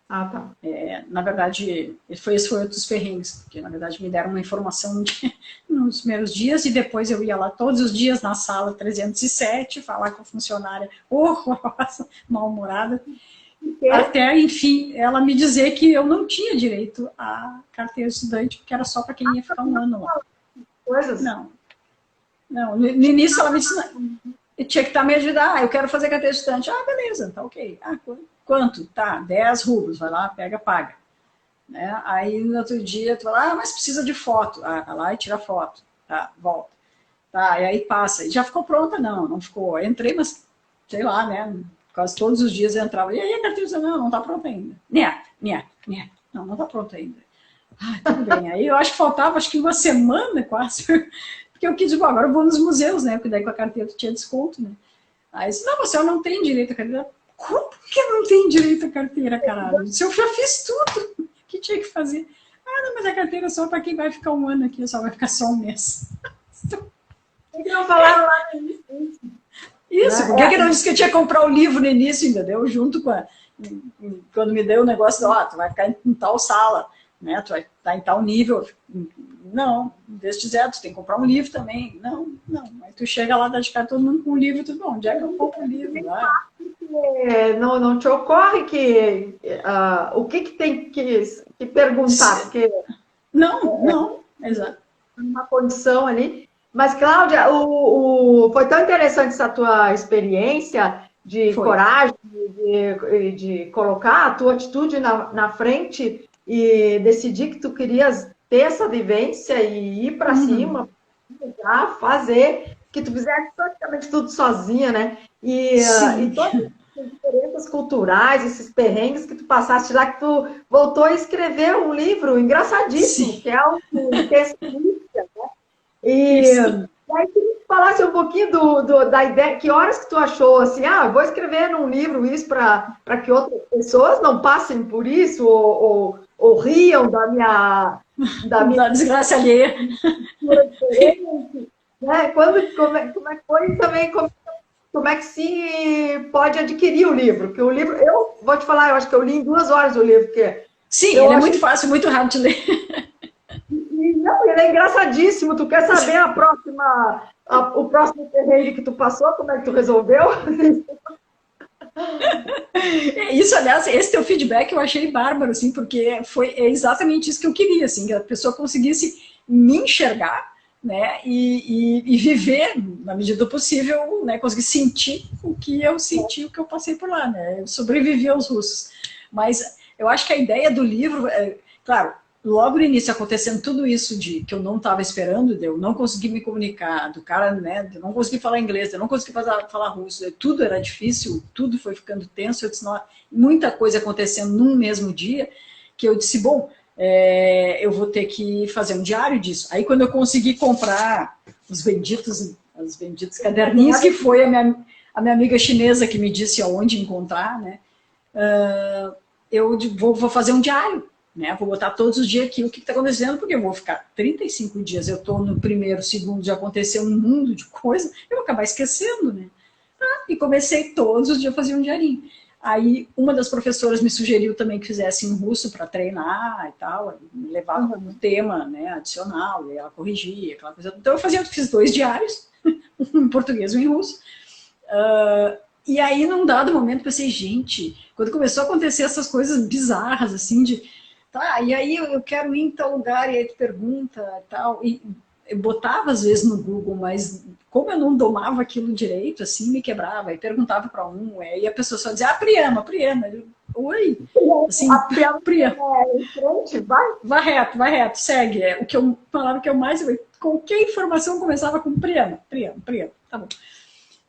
S1: Tá.
S2: Na verdade, esse foi outro dos perrengues, porque na verdade me deram uma informação nos primeiros dias e depois eu ia lá todos os dias na sala 307 falar com a funcionária horrorosa, mal-humorada. até, enfim, ela me dizer que eu não tinha direito à carteira de estudante, porque era só para quem ia ficar um ano lá.
S1: Coisas.
S2: Não, não. No início ela me disse, tinha que estar me ajudar, eu quero fazer carteira de estudante. Ah, beleza, tá ok. Ah, quanto? Tá, 10 rublos, vai lá, pega, paga. Né? Aí no outro dia tu fala, mas precisa de foto. Ah, vai lá e tira foto. Tá, volta. Tá, e aí passa. E já ficou pronta? Não, não ficou. Eu entrei, mas sei lá, né? Quase todos os dias eu entrava. E aí a carteira, não tá pronta ainda. Né. Não, não tá pronta ainda. Ah, tudo bem. Aí eu acho que faltava, acho que uma semana quase. Porque eu quis dizer, agora eu vou nos museus, né? Porque daí com a carteira tu tinha desconto, né? Aí disse, não, você não tem direito à carteira. Como que não tem direito à carteira, caralho? Se eu já fiz tudo, o que tinha que fazer? Ah, não, mas a carteira é só para quem vai ficar um ano aqui, só vai ficar só um mês.
S1: Por que não falaram lá no início?
S2: Isso, por que não disse que eu tinha que comprar o livro no início, entendeu? Junto com quando me deu o negócio, ó, tu vai ficar em tal sala, né? Tu vai estar em tal nível. Não, em vez de dizer, tu tem que comprar um livro também. Não. Aí tu chega lá, dá de cara todo mundo com um livro, tudo bom, onde é que eu compro o livro?
S1: Não te ocorre que o que tem que perguntar? Porque
S2: Não, exato.
S1: uma condição ali. Mas, Cláudia, foi tão interessante essa tua experiência de coragem, de colocar a tua atitude na frente e decidir que tu querias ter essa vivência e ir para cima, fazer, que tu fizesse praticamente tudo sozinha, né? E todas as diferenças culturais, esses perrengues que tu passaste lá, que tu voltou a escrever um livro engraçadíssimo,
S2: Sim.
S1: que é o Texto, né? E aí, queria que falasse um pouquinho da ideia, que horas que tu achou assim, vou escrever num livro isso para que outras pessoas não passem por isso, ou riam da minha
S2: Da desgraça alheia.
S1: Né? Como é que foi também, como é que se pode adquirir o livro? Que o livro, eu vou te falar, eu acho que eu li em 2 horas o livro, porque
S2: sim, ele é muito fácil, muito rápido de ler.
S1: Não, ele é engraçadíssimo. Tu quer saber o próximo terreno que tu passou? Como é que tu resolveu?
S2: Isso, aliás, esse teu feedback eu achei bárbaro, assim, porque é exatamente isso que eu queria, assim, que a pessoa conseguisse me enxergar, né, e viver, na medida do possível, né, conseguir sentir o que eu senti, o que eu passei por lá, né, eu sobrevivi aos russos. Mas eu acho que a ideia do livro, claro, logo no início acontecendo tudo isso que eu não estava esperando, de eu não consegui me comunicar, do cara, né, de eu não consegui falar inglês, de eu não consegui falar russo, tudo era difícil, tudo foi ficando tenso, eu disse, não, muita coisa acontecendo num mesmo dia, que eu disse, bom, eu vou ter que fazer um diário disso. Aí quando eu consegui comprar os benditos caderninhos, que foi a minha amiga chinesa que me disse aonde encontrar, né, eu vou fazer um diário, né? Vou botar todos os dias aqui o que está acontecendo, porque eu vou ficar 35 dias, eu estou no primeiro, segundo, já aconteceu um mundo de coisa, eu vou acabar esquecendo, né? E comecei todos os dias a fazer um diarinho. Aí uma das professoras me sugeriu também que fizesse em russo para treinar e tal, me levava como tema, né, adicional, e ela corrigia, aquela coisa. Então eu fiz 2 diários, um em português e um em russo. E aí, num dado momento, pensei, gente, quando começou a acontecer essas coisas bizarras, assim, tá, e aí eu quero ir em tal lugar, e aí tu pergunta e tal, e eu botava às vezes no Google, mas como eu não domava aquilo direito, assim, me quebrava, e perguntava para e a pessoa só dizia, Priama. Eu, oi, assim, Priama. Vai reto, segue. O que eu falava que eu mais, qualquer informação começava com Priama, tá bom.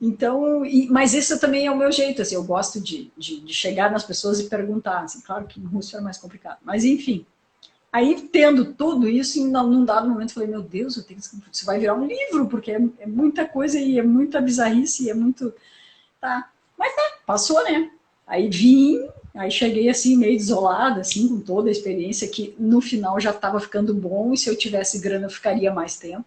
S2: Então, mas isso também é o meu jeito, assim, eu gosto de chegar nas pessoas e perguntar, assim, claro que em russo é mais complicado, mas enfim. Aí, tendo tudo isso, num dado momento, eu falei, meu Deus, isso vai virar um livro, porque é muita coisa e é muita bizarrice e é muito... Tá, mas passou, né? Aí aí cheguei assim, meio desolada, assim, com toda a experiência, que no final já estava ficando bom, e se eu tivesse grana eu ficaria mais tempo,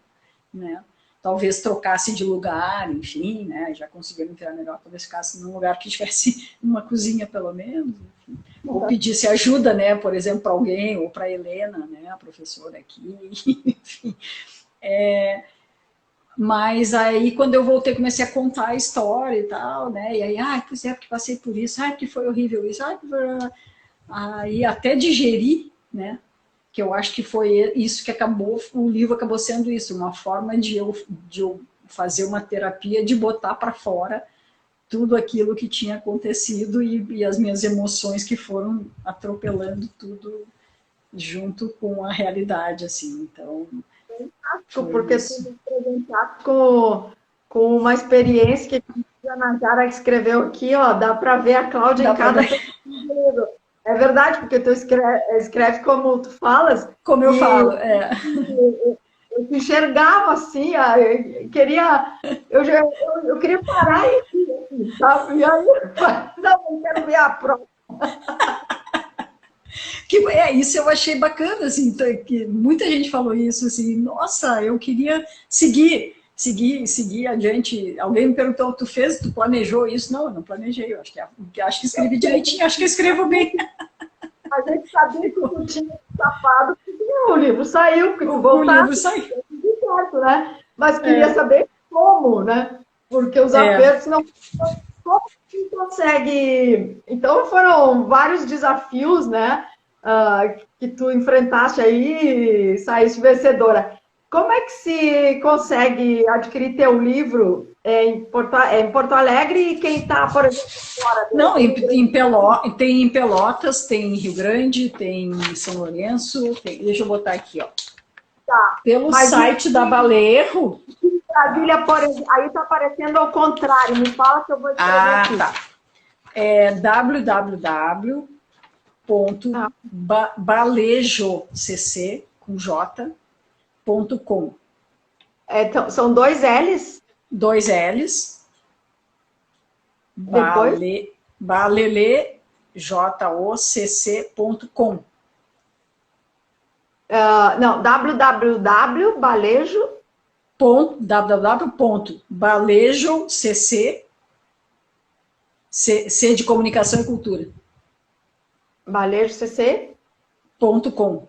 S2: né? Talvez trocasse de lugar, enfim, né? Já conseguiram tirar melhor, talvez ficasse num lugar que tivesse uma cozinha, pelo menos, enfim. Ou pedisse ajuda, né? Por exemplo, para alguém, ou para a Helena, né? A professora aqui, enfim. Mas aí, quando eu voltei, comecei a contar a história e tal, né? E aí, pois é, porque passei por isso, porque foi horrível isso, aí até digerir, né? Que eu acho que foi isso que acabou, o livro acabou sendo isso, uma forma de eu fazer uma terapia, de botar para fora tudo aquilo que tinha acontecido e as minhas emoções que foram atropelando tudo junto com a realidade, assim. Então, foi
S1: Porque tu
S2: isso.
S1: me presenteaste com uma experiência que a Najara escreveu aqui, ó, dá para ver a Cláudia
S2: Dá
S1: em
S2: para
S1: cada
S2: ver
S1: pedacinho do livro. É verdade, porque tu escreve como tu falas,
S2: como eu
S1: e
S2: falo. É.
S1: eu te enxergava assim, eu queria, eu queria parar e ir, assim, sabe? E aí, não, eu quero ver a prova.
S2: Isso eu achei bacana, assim, que muita gente falou isso, assim, nossa, eu queria seguir adiante. Alguém me perguntou, tu planejou isso? Não, eu não planejei, eu acho que escrevi direitinho, acho que escrevo bem.
S1: A gente sabia que tu tinha escapado, porque o livro saiu, porque tu
S2: O livro
S1: voltaste,
S2: sai.
S1: tudo certo, né? Mas queria
S2: É,
S1: saber como, né? Porque os
S2: é,
S1: apertos não. Como que consegue. Então foram vários desafios, né? Que tu enfrentaste aí e saíste vencedora. Como é que se consegue adquirir teu livro em Porto Alegre e quem está, por exemplo, fora
S2: não,
S1: do Rio Grande
S2: tem em Pelotas, tem em Rio Grande, tem em São Lourenço, deixa eu botar aqui, ó.
S1: do Estado?
S2: Pelo
S1: Mas e
S2: site da Balerro. Tá?
S1: Brasília, por exemplo, aí está aparecendo ao contrário. Me fala que eu vou escrever
S2: Ah,
S1: aqui.
S2: tá. É
S1: Ah,
S2: www.balejocc, com j.com.
S1: então, são dois L's
S2: Dois L's,
S1: depois.
S2: balele.jocc.com.
S1: Não, www.balejo.
S2: www.balejocc, C de comunicação e cultura,
S1: balejocc.com.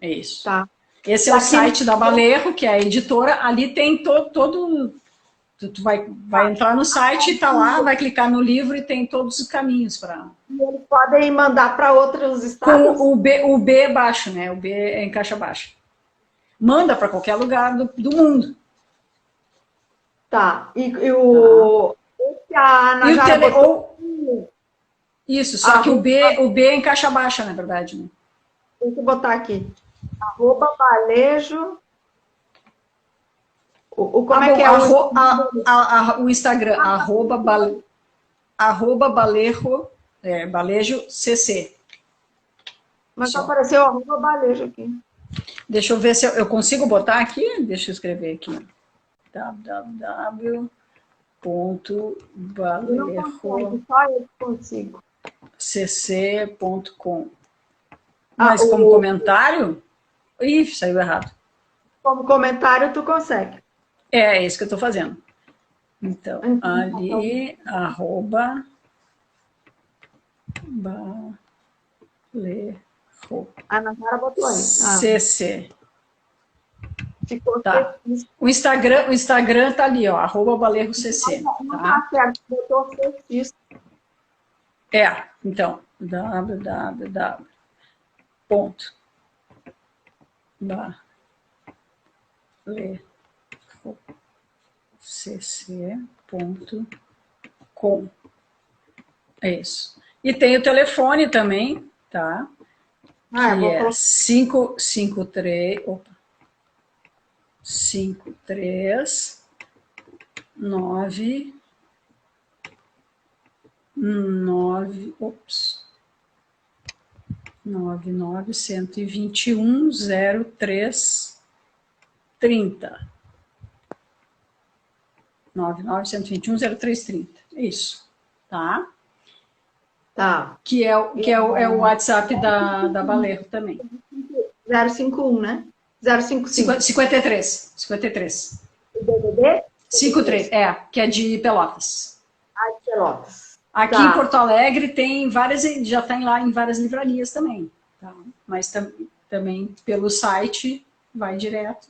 S2: É isso.
S1: Tá.
S2: Esse
S1: E
S2: é o
S1: aqui
S2: site da Balerro, que é a editora. Ali tem todo. Tu vai entrar no site e tá lá, vai clicar no livro e tem todos os caminhos para.
S1: eles podem mandar para outros
S2: Com
S1: estados?
S2: o B baixo, né? O B é em caixa baixa. Manda para qualquer lugar do mundo.
S1: Tá. E
S2: Tá?
S1: esse a
S2: E o
S1: Najara
S2: tele,
S1: botou
S2: ou isso, só que
S1: arroba,
S2: O B é em caixa baixa, na verdade, né?
S1: deixa eu botar aqui. @balejo.
S2: Ah,
S1: Como é que
S2: bom,
S1: é o
S2: o Instagram, arroba balerro, balejo cc,
S1: Mas só
S2: só.
S1: apareceu @balejo aqui.
S2: Deixa eu ver se eu consigo botar aqui, deixa eu escrever aqui, www.balerrocc.com.
S1: Eu não consigo, só eu consigo.
S2: Mas como comentário, ih, saiu errado.
S1: Como comentário, tu consegue.
S2: É isso que eu estou fazendo. Então,
S1: Então,
S2: ali, arroba, balerro,
S1: a Najara botou aí.
S2: cc.
S1: Ficou
S2: Tá.
S1: certíssimo.
S2: O Instagram tá ali, ó, arroba balerrocc,
S1: Não
S2: tá?
S1: tá certo, botou certíssimo.
S2: Então, www.balerrocc.com. É isso. E tem o telefone também, tá?
S1: Eu
S2: Que
S1: vou
S2: é
S1: colocar
S2: 553 9 9 ops 99 121 03 30 99 121 0330. Isso, tá?
S1: Tá.
S2: Que é o WhatsApp da Balerro também.
S1: 051, né? 055.
S2: 53.
S1: O DDD?
S2: 53, que é de Pelotas.
S1: Ai, Pelotas.
S2: Aqui em
S1: Tá.
S2: Porto Alegre tem várias, já tem lá em várias livrarias também. Tá? Mas também pelo site vai direto.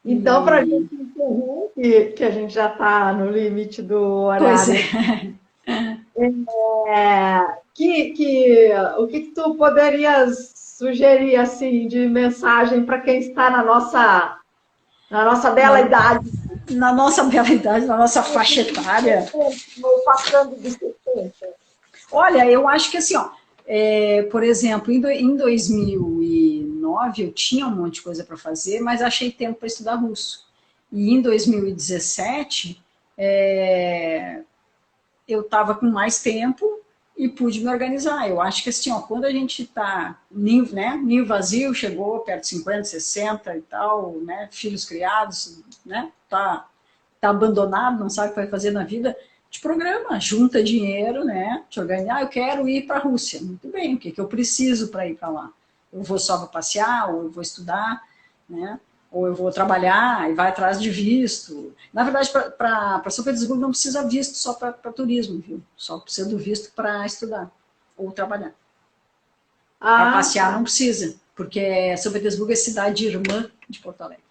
S1: Então, para a
S2: E,
S1: gente encerrar, que a gente já está no limite do
S2: pois
S1: horário,
S2: é.
S1: o que tu poderias sugerir assim de mensagem para quem está na nossa bela
S2: Na,
S1: idade,
S2: na nossa bela idade, na nossa faixa etária,
S1: passando de 60?
S2: olha, eu acho que assim, ó, por exemplo, em 2009 eu tinha um monte de coisa para fazer, mas achei tempo para estudar russo. E em 2017 eu estava com mais tempo e pude me organizar. Eu acho que assim, ó, quando a gente está ninho vazio, chegou perto de 50, 60 e tal, né, filhos criados, né, tá abandonado, não sabe o que vai fazer na vida, te programa, junta dinheiro, né, te organiza. Eu quero ir para a Rússia. Muito bem, o que eu preciso para ir para lá? Eu vou só para passear, ou eu vou estudar, né? Ou eu vou trabalhar e vai atrás de visto. Na verdade, para São Petersburgo não precisa visto só para turismo, viu? Só precisa do visto para estudar ou trabalhar. Para
S1: Ah,
S2: passear não
S1: tá.
S2: precisa, porque São Petersburgo é cidade irmã de Porto Alegre.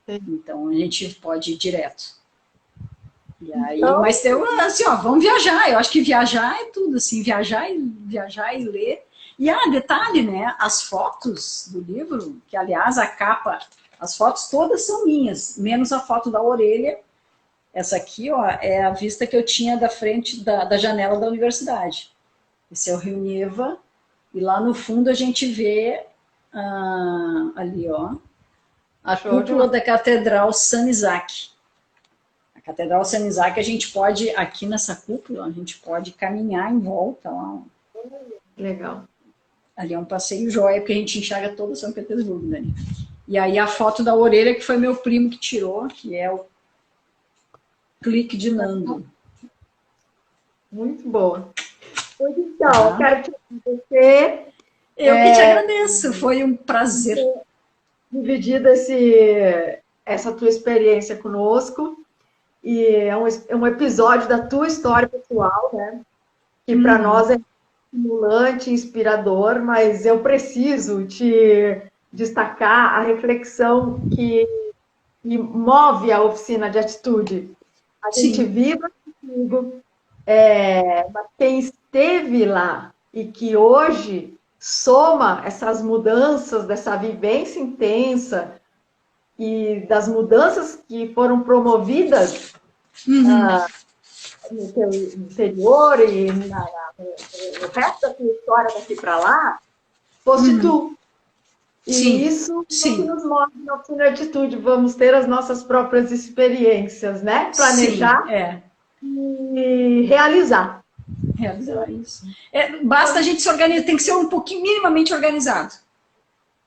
S2: Então a gente pode ir direto. E aí,
S1: Então,
S2: mas eu, assim, ó, vamos viajar. Eu acho que viajar é tudo, assim, viajar e ler. E detalhe, né? As fotos do livro, que aliás a capa, as fotos todas são minhas, menos a foto da orelha. Essa aqui, ó, é a vista que eu tinha da frente da janela da universidade. Esse é o Rio Neva. E lá no fundo a gente vê ali, ó, a
S1: show
S2: cúpula
S1: demais.
S2: da Catedral San Isaac. A Catedral San Isaac, a gente pode, aqui nessa cúpula, a gente pode caminhar em volta lá.
S1: Legal.
S2: Ali é um passeio jóia, porque a gente enxerga todo São Petersburgo, né? E aí a foto da orelha, que foi meu primo que tirou, que é o clique de Nando.
S1: Muito boa. Pois então, eu
S2: Tá?
S1: quero te agradecer
S2: Eu que te agradeço, foi um prazer.
S1: dividido essa tua experiência conosco. E é um episódio da tua história pessoal, né? Que para nós é estimulante, inspirador, mas eu preciso te destacar a reflexão que move a oficina de atitude. A gente
S2: Sim.
S1: vibra contigo, mas quem esteve lá e que hoje soma essas mudanças, dessa vivência intensa e das mudanças que foram promovidas no teu interior e no resto da tua história daqui para lá, fosse tu. E
S2: Sim,
S1: isso é o que
S2: sim,
S1: nos move na oficina de atitude. Vamos ter as nossas próprias experiências, né?
S2: sim,
S1: Planejar e realizar.
S2: realizar isso. Basta a gente se organizar, tem que ser um pouquinho minimamente organizado. Né?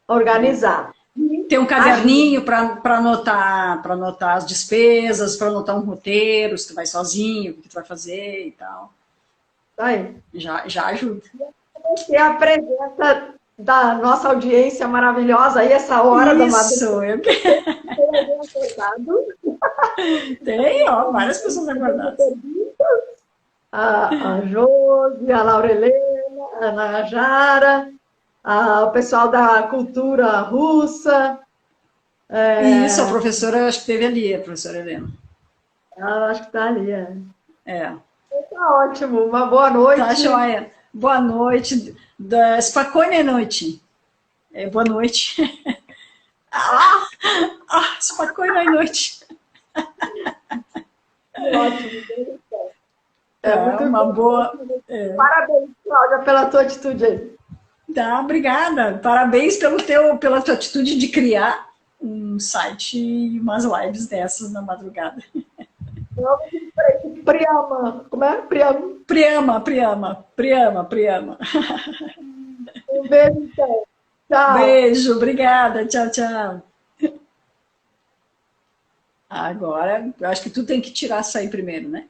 S1: Organizar. E
S2: Ter um
S1: agir.
S2: caderninho para anotar as despesas, para anotar um roteiro, se tu vai sozinho, o que tu vai fazer e tal.
S1: Aí.
S2: Já ajuda.
S1: Ter a presença da nossa audiência maravilhosa aí, essa hora da madrugada.
S2: Isso,
S1: Tem alguém acordado?
S2: tem, ó, várias pessoas aguardadas.
S1: A Josi, a Laura Helena, a Najara, o pessoal da cultura russa.
S2: Isso, a professora, acho que teve ali, a professora Helena.
S1: Acho que está ali.
S2: É.
S1: Tá ótimo. Uma boa
S2: Tá,
S1: noite.
S2: joia. Boa noite. Spokojnej noite. Boa noite. Spokojnej noite.
S1: Ótimo. É
S2: Tá,
S1: muito
S2: uma
S1: importante.
S2: boa.
S1: Parabéns, Cláudia, pela tua atitude aí.
S2: Tá, obrigada. Parabéns pela tua atitude de criar um site e umas lives dessas na madrugada.
S1: Vamos em frente. Priama. Como é? Priama.
S2: Priama.
S1: Um beijo, então. Tchau.
S2: Beijo, obrigada. Tchau, tchau. Agora, eu acho que tu tem que tirar açaí primeiro, né?